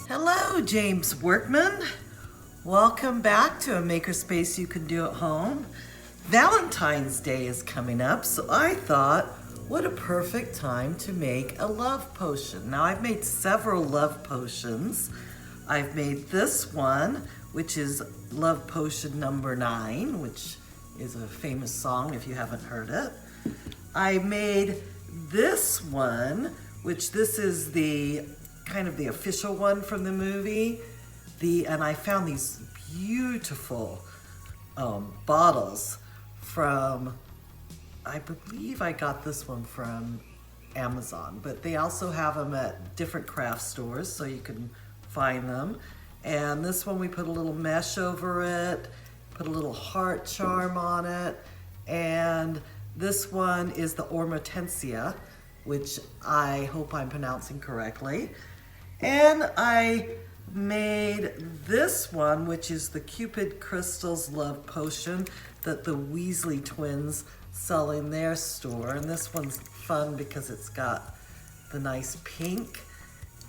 Hello, James Workman. Welcome back to a makerspace you can do at home. Valentine's Day is coming up, so I thought, what a perfect time to make a love potion. Now, I've made several love potions. I've made this one, which is Love Potion number 9, which is a famous song if you haven't heard it. I made this one, which this is the kind of the official one from the movie. And I found these beautiful bottles from, I believe I got this one from Amazon, but they also have them at different craft stores, so you can find them. And this one we put a little mesh over it, put a little heart charm on it, and this one is the Ormatensia, which I hope I'm pronouncing correctly. And I made this one, which is the Cupid Crystals Love Potion that the Weasley twins sell in their store. And this one's fun because it's got the nice pink,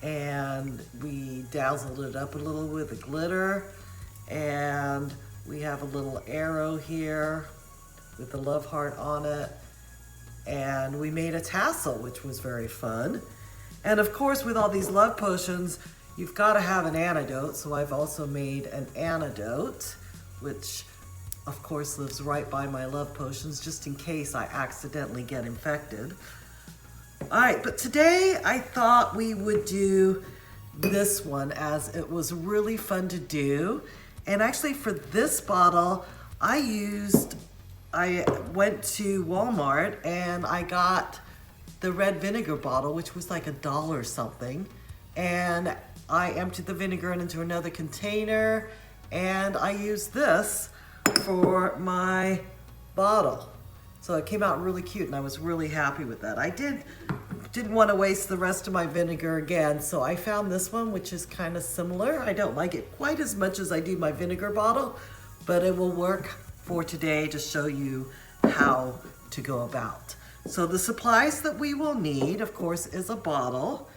and we dazzled it up a little with the glitter. And we have a little arrow here with the love heart on it. And we made a tassel, which was very fun. And of course, with all these love potions, you've got to have an antidote. So I've also made an antidote, which of course lives right by my love potions, just in case I accidentally get infected. All right, but today I thought we would do this one, as it was really fun to do. And actually for this bottle, I went to Walmart and I got the red vinegar bottle, which was like $1 something. And I emptied the vinegar into another container, and I used this for my bottle. So it came out really cute, and I was really happy with that. I didn't want to waste the rest of my vinegar again, so I found this one, which is kind of similar. I don't like it quite as much as I do my vinegar bottle, but it will work for today to show you how to go about. So the supplies that we will need, of course, is a bottle.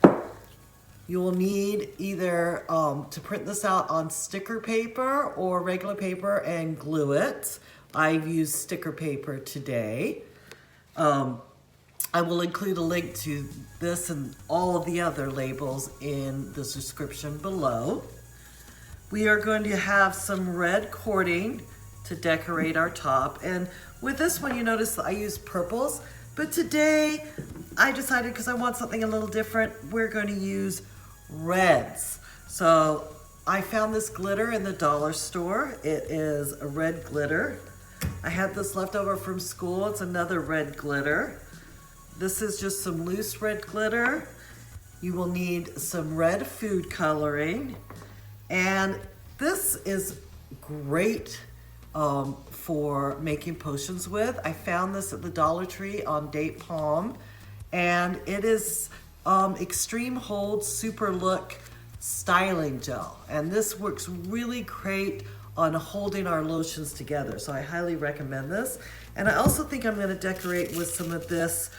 You will need either to print this out on sticker paper or regular paper and glue it. I've used sticker paper today. I will include a link to this and all of the other labels in the description below. We are going to have some red cording to decorate our top. And with this one, you notice I used purples. But today, I decided, because I want something a little different, we're going to use reds. So I found this glitter in the dollar store. It is a red glitter. I had this left over from school. It's another red glitter. This is just some loose red glitter. You will need some red food coloring. And this is great for making potions with. I found this at the Dollar Tree on Date Palm, and it is Extreme Hold Super Look Styling Gel, and this works really great on holding our lotions together, so I highly recommend this. And I also think I'm going to decorate with some of this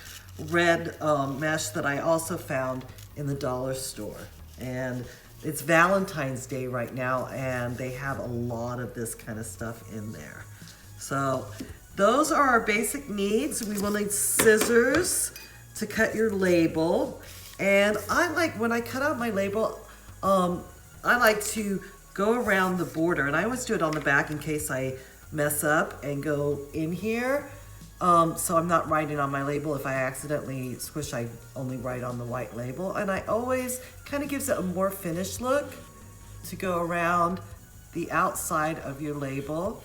red mesh that I also found in the dollar store. And it's Valentine's Day right now, and they have a lot of this kind of stuff in there. So those are our basic needs. We will need scissors to cut your label. And I like, when I cut out my label, I like to go around the border, and I always do it on the back in case I mess up and go in here. So I'm not writing on my label. If I accidentally squish, I only write on the white label. And I always kind of gives it a more finished look to go around the outside of your label.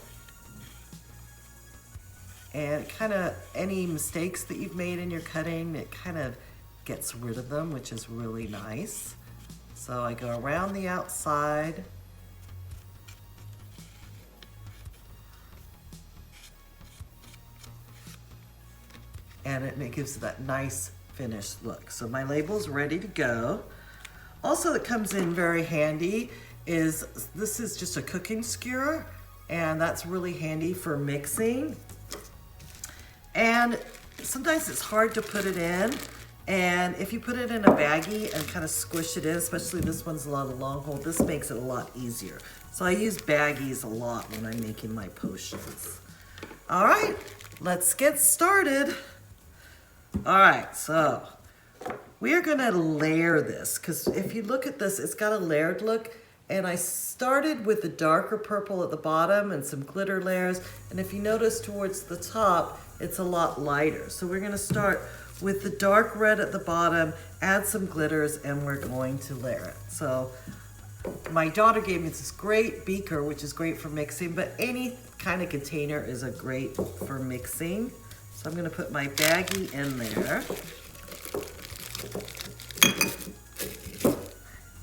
And kind of any mistakes that you've made in your cutting, it kind of gets rid of them, which is really nice. So I go around the outside. And it gives that nice finished look. So my label's ready to go. Also, that comes in very handy is, this is just a cooking skewer, and that's really handy for mixing. And sometimes it's hard to put it in, And if you put it in a baggie and kind of squish it in, especially this one's a lot of long hold, this makes it a lot easier. So I use baggies a lot when I'm making my potions. All right, let's get started. All right, so we are gonna layer this, because if you look at this, it's got a layered look. And I started with the darker purple at the bottom and some glitter layers. And if you notice towards the top, it's a lot lighter. So we're gonna start with the dark red at the bottom, add some glitters, and we're going to layer it. So my daughter gave me this great beaker, which is great for mixing, but any kind of container is a great for mixing. So I'm gonna put my baggie in there.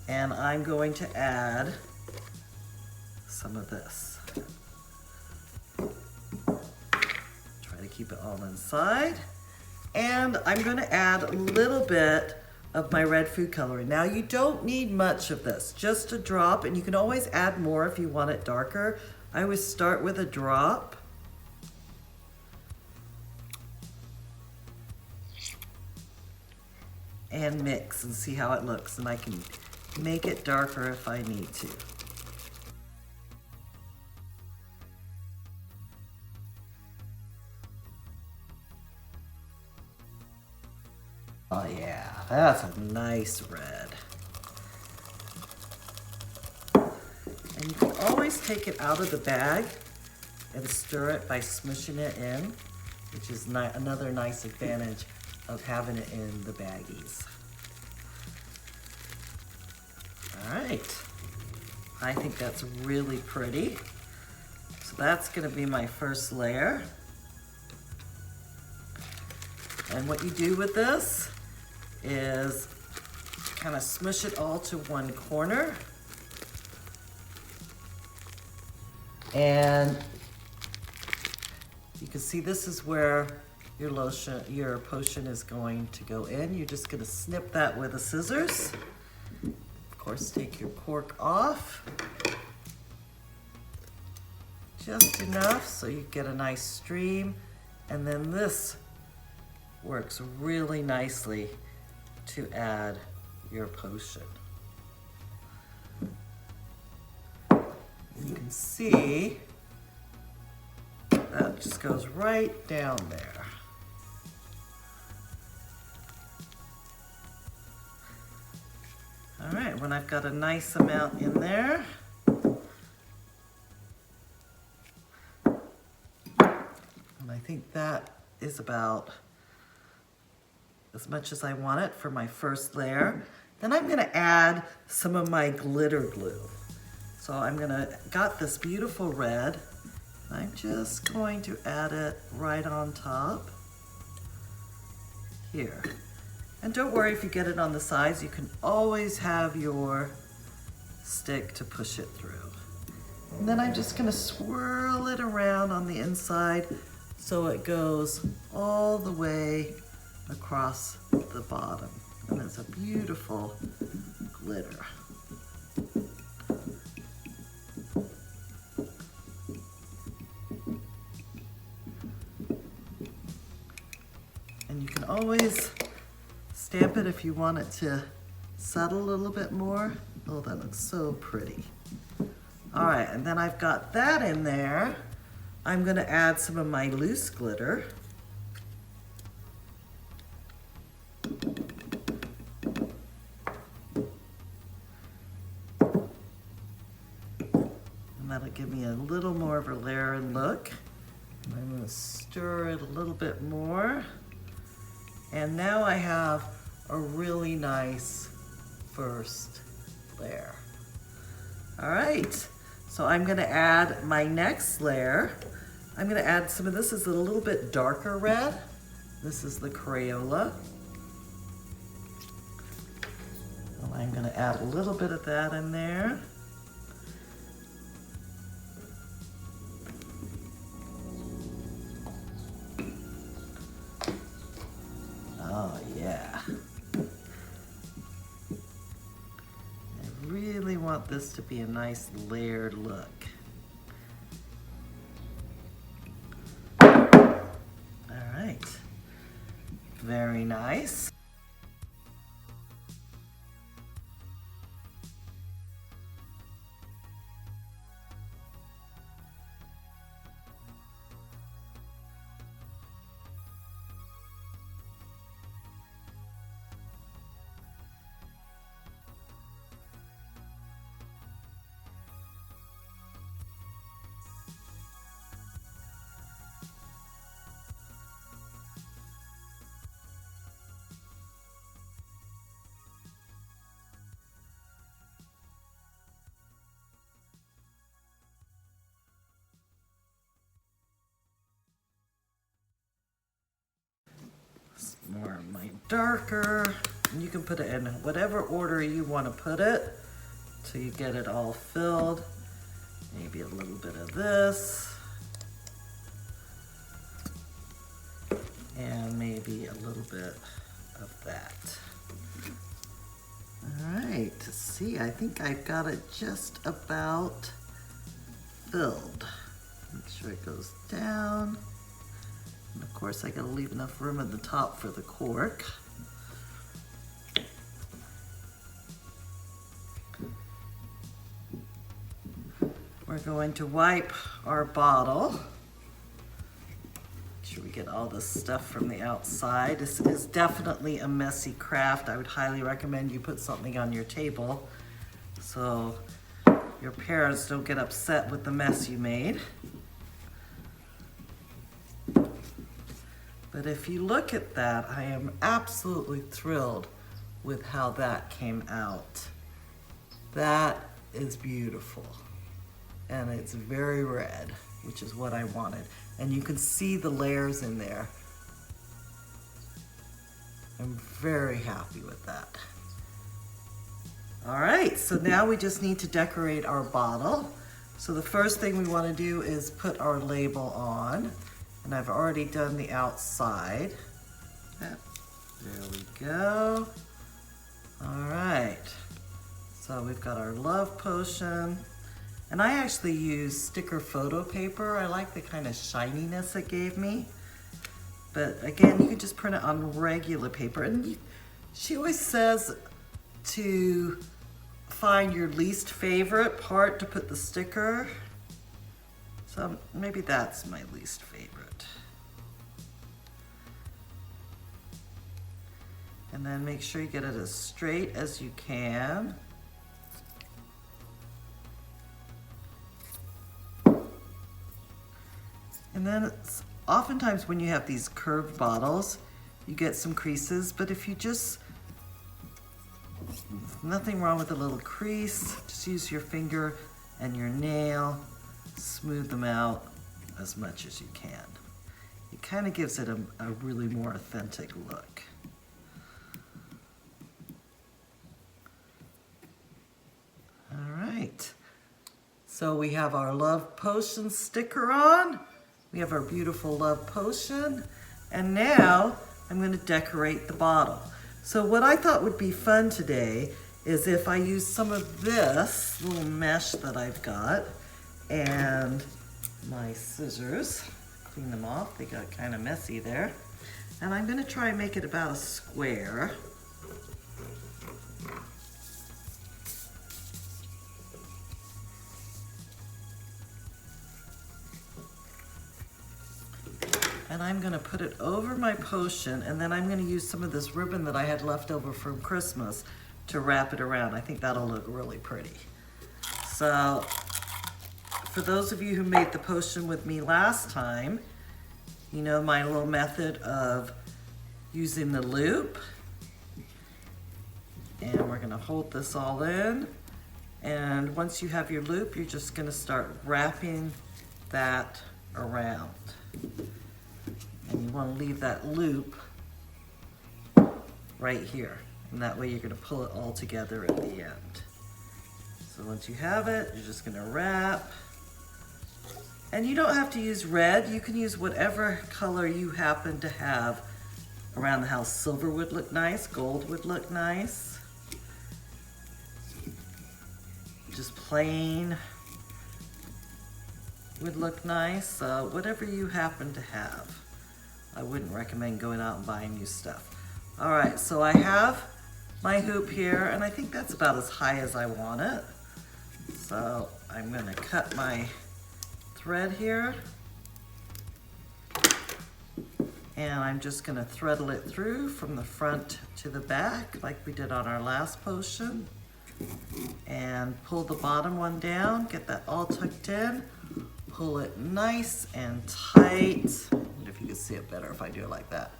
And I'm going to add some of this. Try to keep it all inside. And I'm going to add a little bit of my red food coloring. Now you don't need much of this, just a drop, and you can always add more if you want it darker. I always start with a drop. And mix and see how it looks, and I can make it darker if I need to. Oh yeah, that's a nice red. And you can always take it out of the bag and stir it by smushing it in, which is another nice advantage of having it in the baggies. All right, I think that's really pretty. So that's gonna be my first layer. And what you do with this is kind of smush it all to one corner. And you can see this is where your potion is going to go in. You're just gonna snip that with the scissors. Of course, take your cork off. Just enough so you get a nice stream. And then this works really nicely to add your potion. You can see that just goes right down there. All right, when I've got a nice amount in there, and I think that is about as much as I want it for my first layer. Then I'm gonna add some of my glitter glue. So got this beautiful red. I'm just going to add it right on top here. And don't worry if you get it on the sides, you can always have your stick to push it through. And then I'm just gonna swirl it around on the inside so it goes all the way across the bottom. And it's a beautiful glitter. And you can always stamp it if you want it to settle a little bit more. Oh, that looks so pretty. All right, and then I've got that in there. I'm gonna add some of my loose glitter. And that'll give me a little more of a layering look. And I'm gonna stir it a little bit more. And now I have a really nice first layer. All right, so I'm gonna add my next layer. I'm gonna add some of this is a little bit darker red. This is the Crayola. And I'm gonna add a little bit of that in there. Oh yeah. I really want this to be a nice layered look. All right, very nice. darker. And you can put it in whatever order you want to put it till you get it all filled. Maybe a little bit of this. And maybe a little bit of that. All right, see, I think I've got it just about filled. Make sure it goes down. And of course, I gotta leave enough room at the top for the cork. We're going to wipe our bottle. Make sure we get all this stuff from the outside. This is definitely a messy craft. I would highly recommend you put something on your table so your parents don't get upset with the mess you made. But if you look at that, I am absolutely thrilled with how that came out. That is beautiful. And it's very red, which is what I wanted. And you can see the layers in there. I'm very happy with that. All right, so now we just need to decorate our bottle. So the first thing we want to do is put our label on. And I've already done the outside. There we go. All right, so we've got our love potion. And I actually use sticker photo paper. I like the kind of shininess it gave me. But again, you can just print it on regular paper. And she always says to find your least favorite part to put the sticker. So maybe that's my least favorite. And then make sure you get it as straight as you can. And then oftentimes when you have these curved bottles, you get some creases, but if you just, nothing wrong with a little crease, just use your finger and your nail, smooth them out as much as you can. It kind of gives it a really more authentic look. All right, so we have our love potion sticker on. We have our beautiful love potion, and now I'm going to decorate the bottle. So what I thought would be fun today is if I use some of this little mesh that I've got and my scissors, clean them off, they got kind of messy there. And I'm going to try and make it about a square. And I'm gonna put it over my potion, and then I'm gonna use some of this ribbon that I had left over from Christmas to wrap it around. I think that'll look really pretty. So, for those of you who made the potion with me last time, you know my little method of using the loop. And we're gonna hold this all in. And once you have your loop, you're just gonna start wrapping that around. And you want to leave that loop right here. And that way you're going to pull it all together at the end. So once you have it, you're just going to wrap. And you don't have to use red. You can use whatever color you happen to have around the house. Silver would look nice. Gold would look nice. Just plain would look nice. Whatever you happen to have. I wouldn't recommend going out and buying new stuff. All right, so I have my hoop here, and I think that's about as high as I want it. So I'm gonna cut my thread here, and I'm just gonna threadle it through from the front to the back, like we did on our last potion, and pull the bottom one down, get that all tucked in, pull it nice and tight. If you can see it better if I do it like that.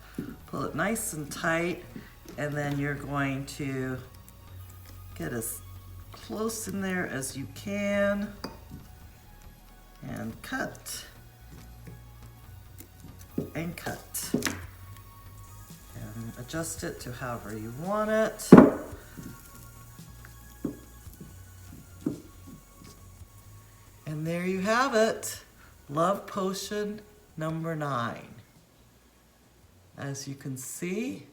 Pull it nice and tight, and then you're going to get as close in there as you can and cut and cut. And and adjust it to however you want it. And there you have it, Love Potion number 9. As you can see,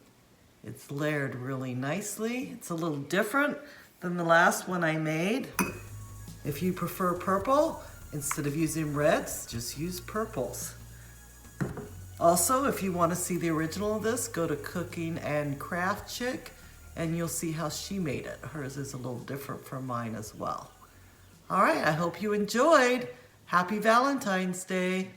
it's layered really nicely. It's a little different than the last one I made. If you prefer purple, instead of using reds, just use purples. Also, if you want to see the original of this, go to Cooking and Craft Chick, and you'll see how she made it. Hers is a little different from mine as well. All right, I hope you enjoyed. Happy Valentine's Day.